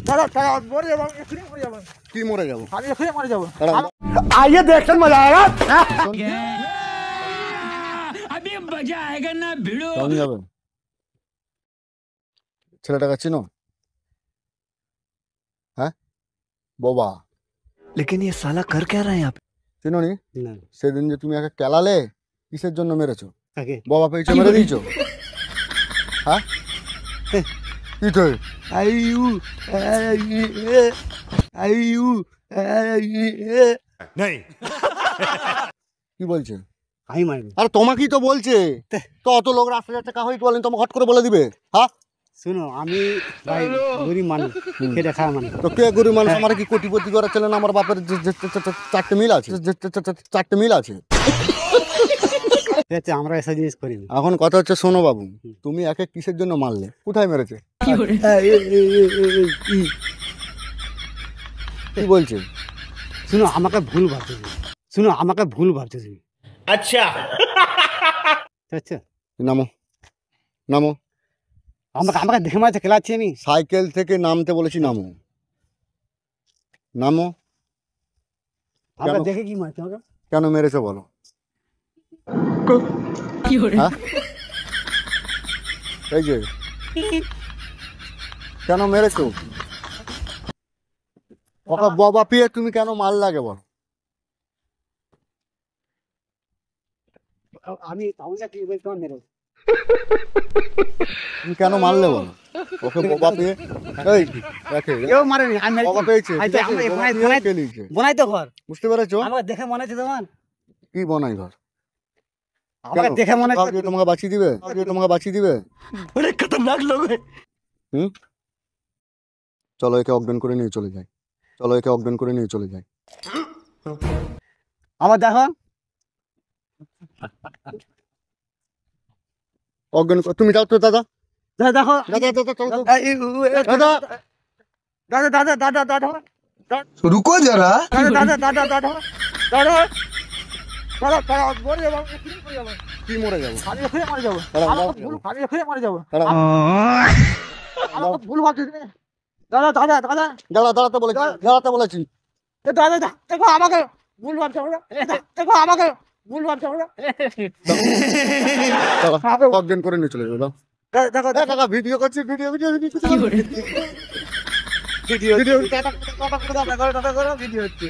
দাদা দাদা মরে যাবো, এক্ষুনি মরে যাবো। কি মরে যাবো? আমি এক্ষুনি মরে যাবো। आइए देखकर मजा आएगा। अभी मजा आएगा ना भिड़ो। কেমন যাবে? ছেলেটাকে চিনো? হ্যাঁ বাবা लेकिन ये साला कर क्या रहा है यहाँ पे? চিনো নি? না সেদিন যে তুমি একে কেলালে, কিসের জন্য মেরেছো? তাকে বাবা পেয়েছো মেরে দিয়েছো? হ্যাঁ কি তো আইউ আইউ नहीं। কি বলছে? আমি মারবো। আরে তোমাকেই তো বলছে। তো অত লোক রাস্তা যাচ্ছে কাহই বলেন, তোমাকে হট করে বলে দিবে? হ্যাঁ শুনো আমি ভাই গরিব মানুষ, খেটে খাওয়া মানুষ। তো কে গরিব মানুষ? আমার কি কোটিপতি করার ছেলে না? আমার বাপের চারটে মিল আছে, চারটে মিল আছে। ঠিক আছে, আমরা এসব জিনিস করি না। এখন কথা হচ্ছে, শোনো বাবু, তুমি একে কিসের জন্য মারলে? কোথায় মেরেছে? কি বলছে? শুনো আমাকে ভুল ভাবছো তুমি। শুনো আমাকে ভুল ভাবছো তুমি। अच्छा। আচ্ছা নামো নামো। আমাকে আমাকে দেখে মারছে, খেলাচ্ছি আমি। সাইকেল থেকে নামতে বলেছি, নামো নামো। আমাকে কেন? দেখে কি মারছে আমাকে? কেন মেরেছো বলো? হ্যাঁ? এই যে কেন মেরেছো? ওকে বাবা পিয়ে তুমি কেন মাল লাগে বলো? আমি তাহলে কি বলছি তোমার মেরে? তুমি কেন মারলে বলো? ওকে বাবা পিয়ে এই দেখে কেউ মারেনি, আমি বাবা পেয়েছে, আই তো আমরা বাবা বানাই পিয়ে বানাই খেলিয়েছে। বানাই তো ঘর। বুঝতে পেরেছো? আমাকে দেখে মনে হচ্ছে তোমার, কি বনাই ঘর? আমাকে কেন? দেখে মনে কাউকে হচ্ছে তোমাকে বাঁচিয়ে দিবে? কাউকে তোমাকে বাঁচিয়ে দিবে? बड़े खतरनाक लोग हैं। হুম, চলো একে অজ্ঞান করে নিয়ে চলে যাই। চলো একে অজ্ঞান করে নিয়ে চলে যাই। আমার দেখো অজ্ঞান তুমি যাও তো দাদা। দাদা দেখো দাদা দাদা চলো তো। দাদা দাদা দাদা দাদা দাদা रुको जरा। দাদা দাদা দাদা দাদা দাদা দাদা দাদা মরে যাবো, এক্ষুনি মরে যাবো। কি মরে যাবো? আমি এক্ষুনি মরে যাবো। দাঁড়াও, আমাকে দাঁড়াও। ভুল, আমি এক্ষুনি মরে যাবো। দাঁড়াও। আমাকে ভুল ভাবছো তুমি। দাদা দাদা দাদা দাঁড়াতে বলেছি, দাঁড়াতে বলেছি। দাদা দাদা দেখো আমাকে ভুল ভাবছো আমরা। দেখো আমাকে ভুল ভাবছো আমরা। দাঁড়া, অজ্ঞান করে নিয়ে চলে যাবো। দাও। দেখো এ কাকা ভিডিও করছি, video video video video video video হচ্ছে।